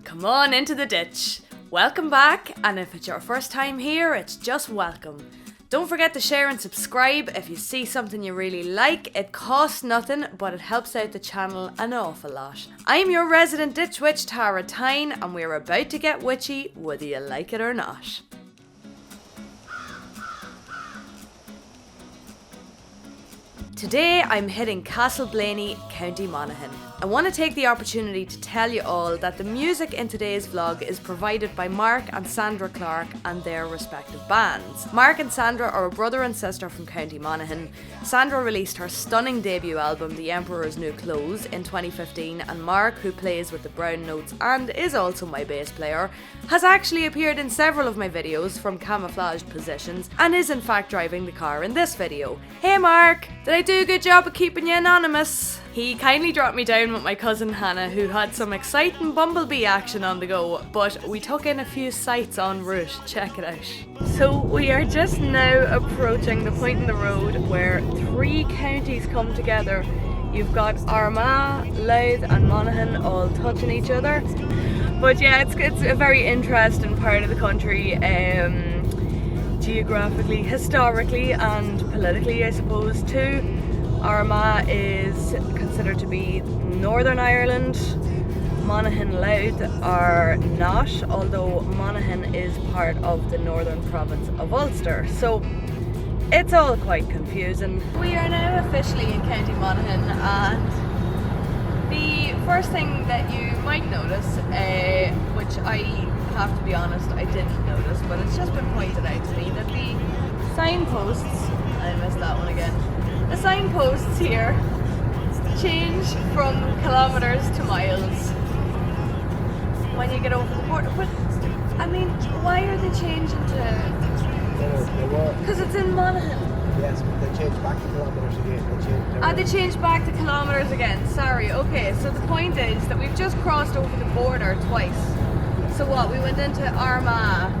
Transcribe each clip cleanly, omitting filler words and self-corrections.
Come on into the ditch. Welcome back, and if it's your first time here, it's just welcome. Don't forget to share and subscribe if you see something you really like. It costs nothing, but it helps out the channel an awful lot. I'm your resident ditch witch, Tara Tyne, and we're about to get witchy, whether you like it or not. Today I'm hitting Castleblayney, County Monaghan. I want to take the opportunity to tell you all that the music in today's vlog is provided by Mark and Sandra Clarke and their respective bands. Mark and Sandra are a brother and sister from County Monaghan. Sandra released her stunning debut album The Emperor's New Clothes in 2015, and Mark, who plays with the Brown Notes and is also my bass player, has actually appeared in several of my videos from camouflaged positions and is in fact driving the car in this video. Hey Mark! Did I do a good job of keeping you anonymous? He kindly dropped me down with my cousin Hannah, who had some exciting bumblebee action on the go, but we took in a few sights en route. Check it out. So we are just now approaching the point in the road where three counties come together. You've got Armagh, Louth and Monaghan all touching each other. But yeah, it's a very interesting part of the country, geographically, historically and politically, I suppose too. Armagh is considered to be Northern Ireland. Monaghan and Louth are not, although Monaghan is part of the northern province of Ulster. So it's all quite confusing. We are now officially in County Monaghan, and the first thing that you might notice, which I have to be honest, I didn't notice, but it's just been pointed out to me, that the signposts, I missed that one again, the signposts here change from kilometres to miles when you get over the border. But I mean, why are they changing to? Because it's in Monaghan. Yes, but they changed back to kilometres again. They changed back to kilometres again. Sorry. Okay, so the point is that we've just crossed over the border twice. So what? We went into Armagh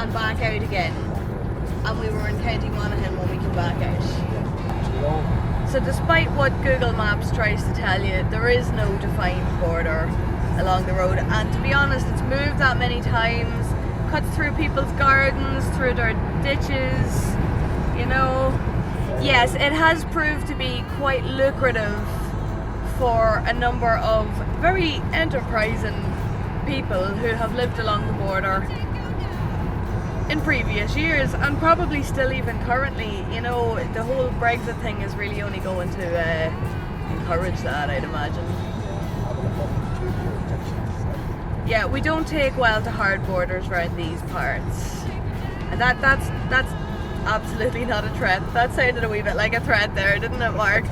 and back out again, and we were in County Monaghan when we came back out. So despite what Google Maps tries to tell you, there is no defined border along the road, and to be honest, it's moved that many times, cuts through people's gardens, through their ditches, you know. Yes, it has proved to be quite lucrative for a number of very enterprising people who have lived along the border in previous years, and probably still even currently. You know, the whole Brexit thing is really only going to encourage that, I'd imagine. Yeah, we don't take well to hard borders around these parts, and that's absolutely not a threat. That sounded a wee bit like a threat there, didn't it, Mark?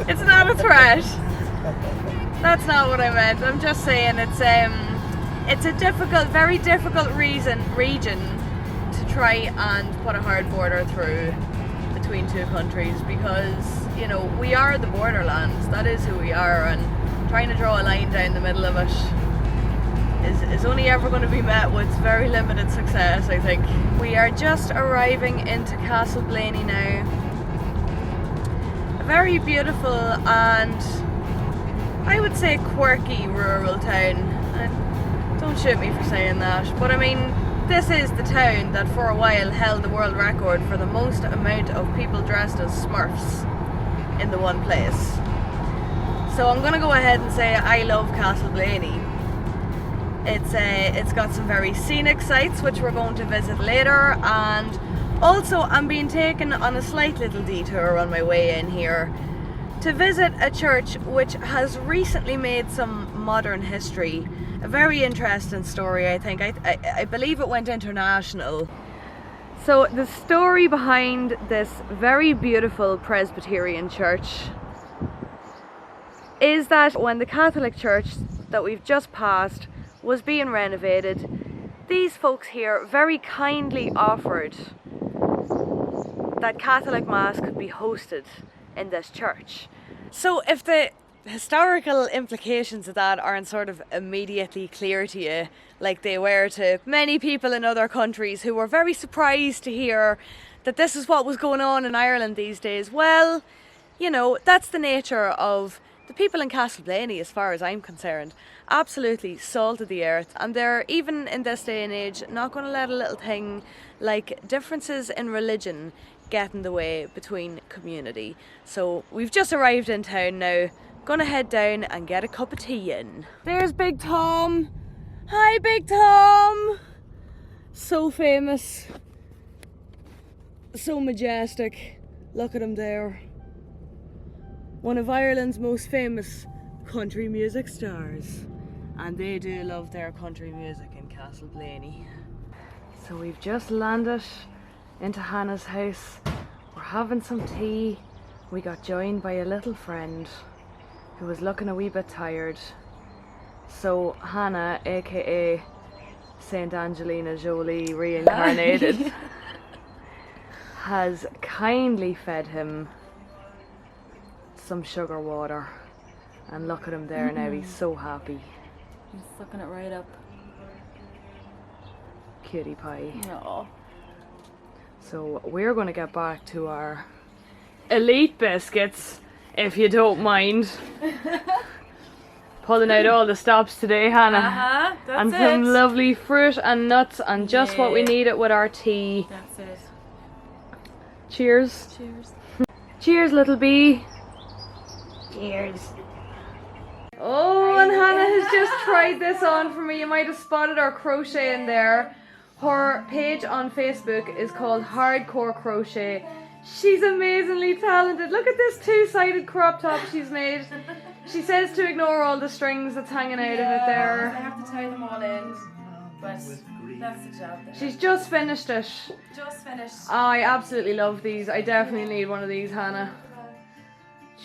It's not a threat. That's not what I meant. I'm just saying it's a difficult, very difficult region to try and put a hard border through between two countries, because, you know, we are the borderlands. That is who we are, and trying to draw a line down the middle of it is only ever going to be met with very limited success, I think. We are just arriving into Castleblayney now. A very beautiful and, I would say, quirky rural town. And don't shoot me for saying that, but I mean, this is the town that for a while held the world record for the most amount of people dressed as Smurfs in the one place. So I'm gonna go ahead and say I love Castleblayney. It's got some very scenic sites which we're going to visit later, and also I'm being taken on a slight little detour on my way in here to visit a church which has recently made some modern history. A very interesting story, I think. I believe it went international. So the story behind this very beautiful Presbyterian church is that when the Catholic Church that we've just passed was being renovated, these folks here very kindly offered that Catholic Mass could be hosted in this church. So if the historical implications of that aren't sort of immediately clear to you, like they were to many people in other countries who were very surprised to hear that this is what was going on in Ireland these days, well, you know, that's the nature of The people in Castleblayney, as far as I'm concerned, absolutely salt of the earth, and they're, even in this day and age, not going to let a little thing like differences in religion get in the way between community. So we've just arrived in town now, gonna head down and get a cup of tea in. There's Big Tom. Hi Big Tom! So famous, so majestic. Look at him there. One of Ireland's most famous country music stars. And they do love their country music in Castleblayney. So we've just landed into Hannah's house. We're having some tea. We got joined by a little friend who was looking a wee bit tired. So Hannah, aka Saint Angelina Jolie reincarnated, has kindly fed him some sugar water, and look at him there now, he's so happy. He's sucking it right up. Cutie pie. No. So we're going to get back to our elite biscuits, if you don't mind. Pulling out all the stops today, Hannah. That's and it. some lovely fruit and nuts and just what we needed with our tea. That's it. Cheers. Cheers. Cheers, little bee. Cheers. Oh, and Hannah has just tried this on for me. You might have spotted her crochet in there. Her page on Facebook is called Hardcore Crochet. She's amazingly talented. Look at this two-sided crop top she's made. She says to ignore all the strings that's hanging out of it I there. have to tie them all in, but that's the job there. She's just finished it. Just finished. I absolutely love these. I definitely need one of these, Hannah.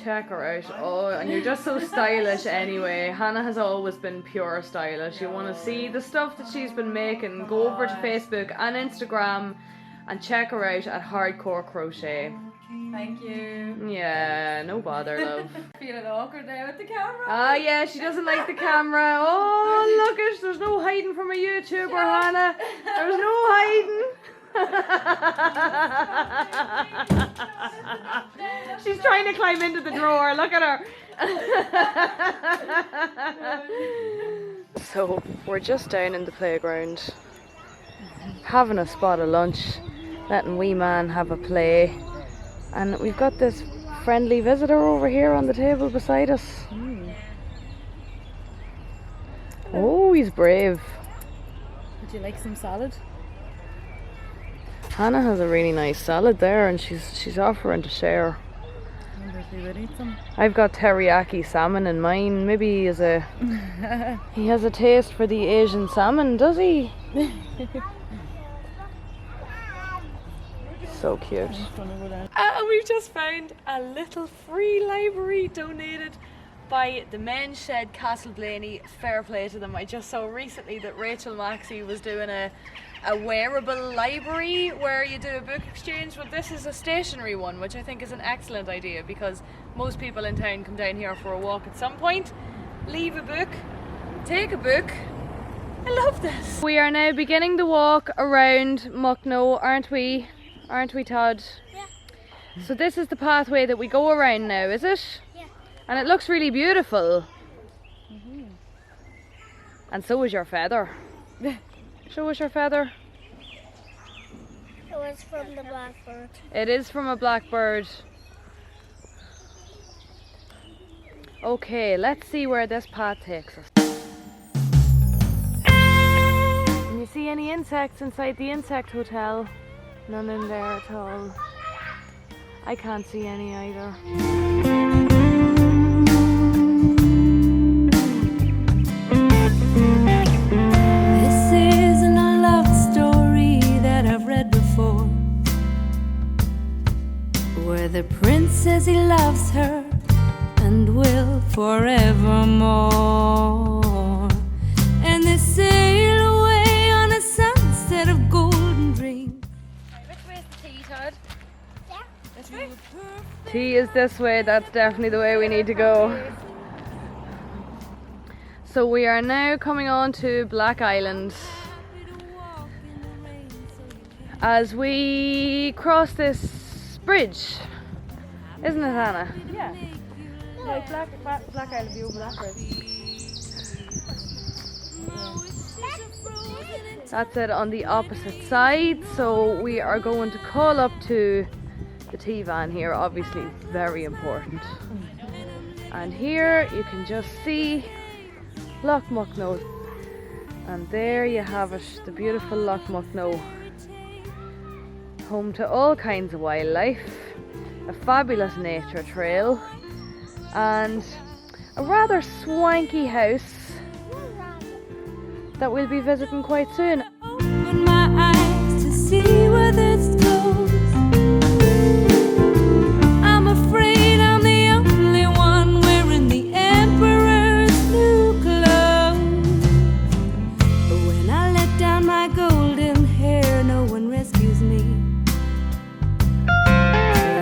Check her out. Oh, and you're just so stylish anyway. Hannah has always been pure stylish. You want to see the stuff that she's been making, go over to Facebook and Instagram and check her out at Hardcore Crochet. Thank you. Yeah, no bother, love. Feeling awkward now with the camera. Ah, yeah, she doesn't like the camera. Oh, look it. There's no hiding from a YouTuber, Hannah. There's no hiding. She's trying to climb into the drawer. Look at her. So we're just down in the playground, having a spot of lunch, letting wee man have a play, and we've got this friendly visitor over here on the table beside us. Oh, he's brave. Would you like some salad? Hannah has a really nice salad there, and she's offering to share. I wonder if he would eat some. I've got teriyaki salmon in mine. Maybe he has a taste for the Asian salmon, does he? So cute. And we've just found a little free library donated by the Men's Shed Castleblayney. Fair play to them. I just saw recently that Rachel Maxey was doing a wearable library where you do a book exchange. Well, this is a stationary one, which I think is an excellent idea, because most people in town come down here for a walk at some point, leave a book, take a book. I love this. We are now beginning the walk around Muckno, aren't we? Aren't we, Todd? Yeah. So this is the pathway that we go around now, is it? Yeah. And it looks really beautiful. And so is your feather. Show us your feather. It was from the blackbird. It is from a blackbird. Okay, let's see where this path takes us. Can you see any insects inside the insect hotel? None in there at all. I can't see any either. The prince says he loves her and will forevermore, and they sail away on a sunset of golden dreams. Which way is the tea, Todd? Yeah. This way? Tea is this way, that's definitely the way we need to go. So we are now coming on to Black Island. As we cross this bridge, isn't it, Hannah? Yeah. Like Black Isle view over that bridge. That's it on the opposite side. So we are going to call up to the T-van here, obviously very important. And here you can just see Lough Muckno. And there you have it, the beautiful Lough Muckno. Home to all kinds of wildlife, a fabulous nature trail, and a rather swanky house that we'll be visiting quite soon. Open my eyes to see where this goes. I'm afraid I'm the only one wearing the emperor's new clothes. But when I let down my golden hair, no one rescues me.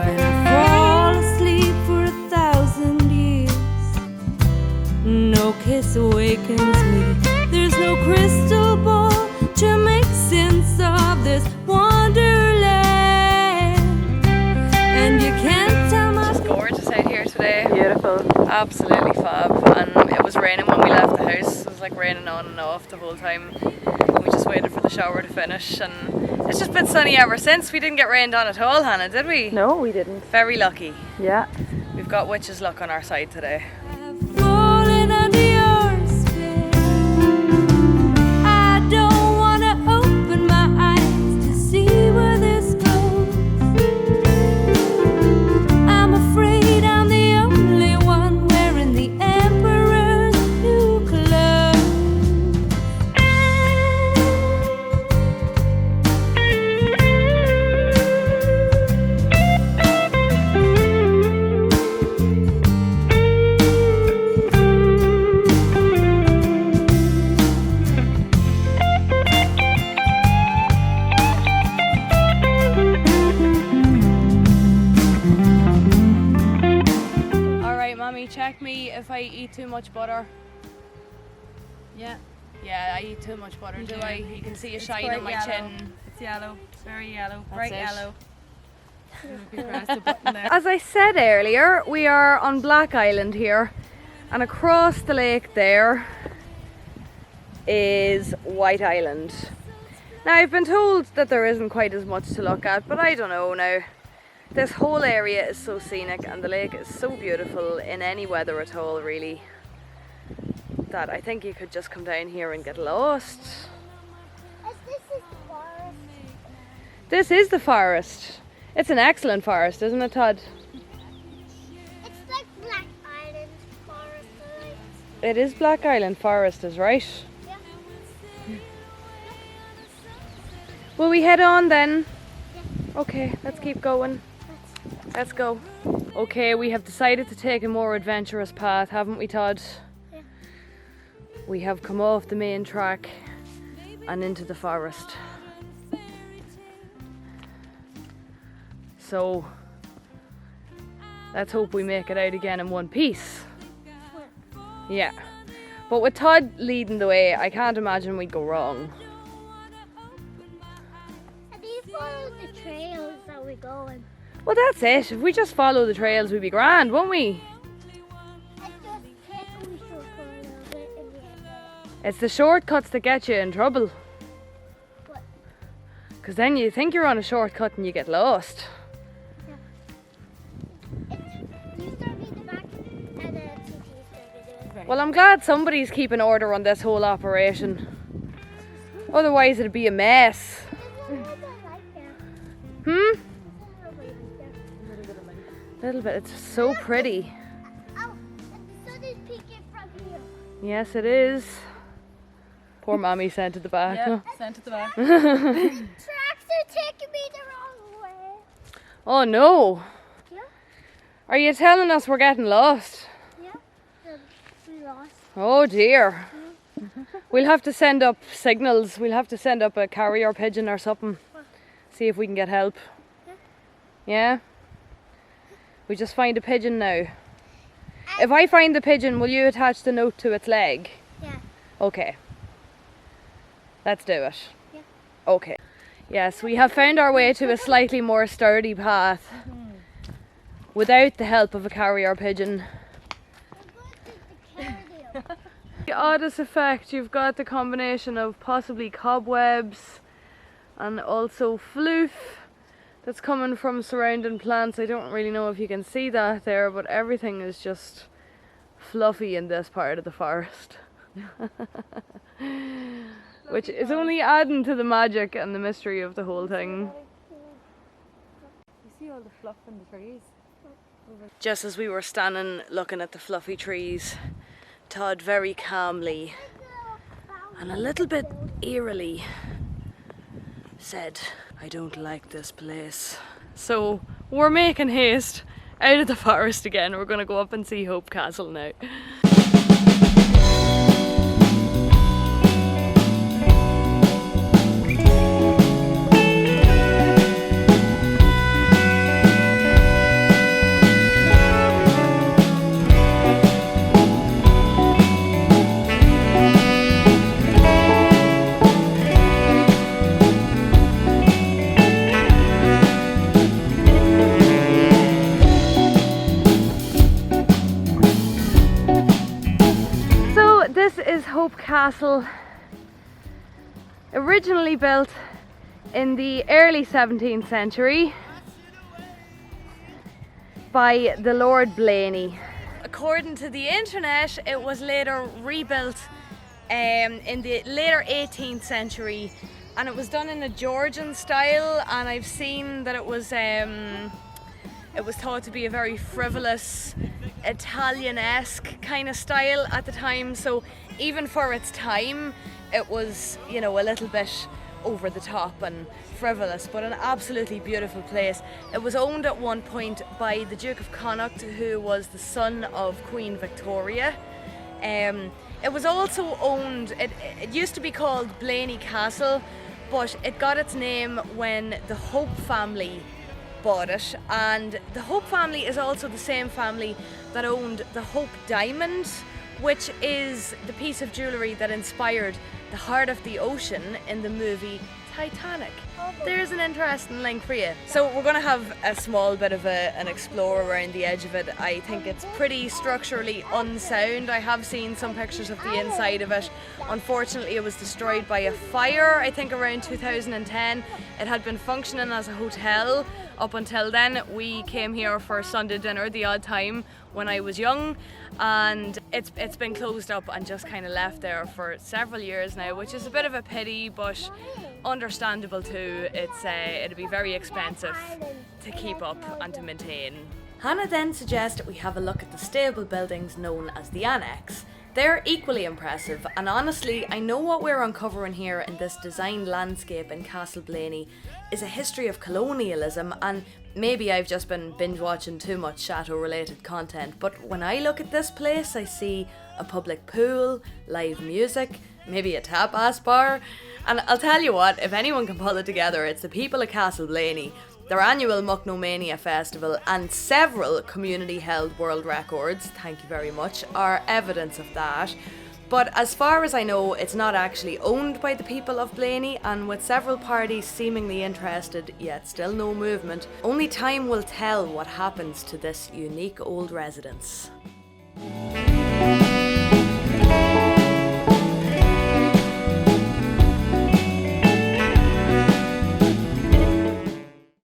When I fall asleep for 1,000 years, no kiss awakens me. There's no crystal ball to make sense of this wonderland. And you can't tell my... It's gorgeous out here today. Beautiful. Absolutely fab. And it was raining when we left the house. It was like raining on and off the whole time. We just waited for the shower to finish, and it's just been sunny ever since. We didn't get rained on at all, Hannah, did we? No, we didn't. Very lucky. Yeah. We've got witch's luck on our side today. falling under your spell. I don't want to open my eyes to see where this goes. I'm afraid I'm the only one wearing the emperor's new clothes. Alright, Mommy, check me if I eat too much butter. Yeah. Yeah, I eat too much butter, do I? You can see a shine on my chin. It's yellow. It's very yellow. That's Bright it. yellow. Maybe press the button there. As I said earlier, we are on Black Island here, and across the lake there is White Island. Now, I've been told that there isn't quite as much to look at, but I don't know now. This whole area is so scenic and the lake is so beautiful in any weather at all, really, that I think you could just come down here and get lost. This is the forest. This is the forest. It's an excellent forest, isn't it, Todd? It's like Black Island forest. Like, It is Black Island Forest, is right. yeah. Will we head on then? Okay, let's keep going. Let's go. Okay, we have decided to take a more adventurous path, haven't we, Todd? Yeah. We have come off the main track and into the forest. So, let's hope we make it out again in one piece. Yeah. But with Todd leading the way, I can't imagine we'd go wrong. And do you follow the trails that we go in? Well, that's it. If we just follow the trails, we'd be grand, won't we? It's just take a wee short for a little bit in the end. It's the shortcuts that get you in trouble. What? Because then you think you're on a shortcut and you get lost. You start me the back and then TT start me doing. Well, I'm glad somebody's keeping order on this whole operation. Otherwise, it'd be a mess. There's a little bit like that. Hmm? There's a little bit like that. A little bit. It's so pretty. Oh, and the sun is peeking from here. Yes, it is. Poor Mommy sent to the back. Yeah, sent to the back. Tracks are taking me the wrong way. Oh no. Yeah, Are you telling us we're getting lost? yeah. We lost. Oh dear. We'll have to send up signals. We'll have to send up a carrier pigeon or something. See if we can get help. Yeah? We just find a pigeon now. If I find the pigeon, will you attach the note to its leg? Yeah. Okay. Let's do it. Yeah. Okay. Yes, we have found our way to a slightly more sturdy path without the help of a carrier pigeon. The oddest effect, you've got the combination of possibly cobwebs and also floof that's coming from surrounding plants. I don't really know if you can see that there, but everything is just fluffy in this part of the forest. Which is only adding to the magic and the mystery of the whole thing. You see all the fluff in the trees? Just as we were standing looking at the fluffy trees, Todd very calmly and a little bit eerily said, "I don't like this place." So we're making haste out of the forest again. We're going to go up and see Hope Castle now. This is Hope Castle, originally built in the early 17th century by the Lord Blayney. According to the internet, it was later rebuilt in the later 18th century, and it was done in a Georgian style, and I've seen that it was thought to be a very frivolous, Italian-esque kind of style at the time, so even for its time it was, you know, a little bit over the top and frivolous, but an absolutely beautiful place. It was owned at one point by the Duke of Connaught, who was the son of Queen Victoria. It was also owned, it used to be called Blayney Castle, but it got its name when the Hope family bought it, and the Hope family is also the same family that owned the Hope Diamond, which is the piece of jewellery that inspired the heart of the ocean in the movie Titanic. There's an interesting link for you. So we're going to have a small bit of an explore around the edge of it. I think it's pretty structurally unsound. I have seen some pictures of the inside of it. Unfortunately, it was destroyed by a fire, I think around 2010. It had been functioning as a hotel up until then. We came here for Sunday dinner the odd time when I was young, and it's been closed up and just kind of left there for several years now, which is a bit of a pity, but understandable too. It'd be very expensive to keep up and to maintain. Hannah then suggests we have a look at the stable buildings known as the Annexe. They're equally impressive, and honestly, I know what we're uncovering here in this designed landscape in Castleblayney is a history of colonialism, and maybe I've just been binge watching too much Chateau related content, but when I look at this place I see a public pool, live music, maybe a tapas bar, and I'll tell you what, if anyone can pull it together, it's the people of Castleblayney. Their annual Muckno Mania festival and several community held world records, thank you very much, are evidence of that. But as far as I know, it's not actually owned by the people of Blayney, and with several parties seemingly interested, yet still no movement, only time will tell what happens to this unique old residence.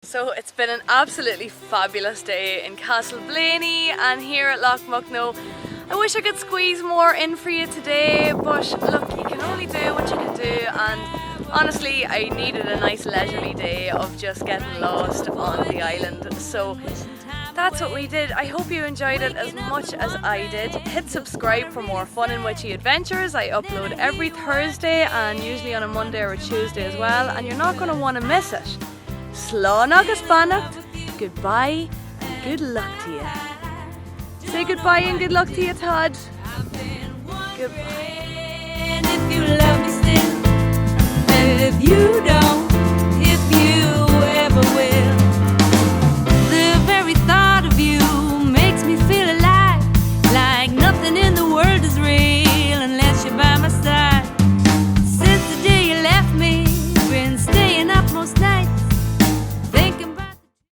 So it's been an absolutely fabulous day in Castleblayney and here at Lough Muckno. I wish I could squeeze more in for you today, but look, you can only do what you can do, and honestly I needed a nice leisurely day of just getting lost on the island. So that's what we did. I hope you enjoyed it as much as I did. Hit subscribe for more fun and witchy adventures. I upload every Thursday and usually on a Monday or a Tuesday as well, and you're not going to want to miss it. Slán agus bannacht, goodbye and good luck to you. Say goodbye and good luck to you, Todd. Goodbye. If you love me still, and if you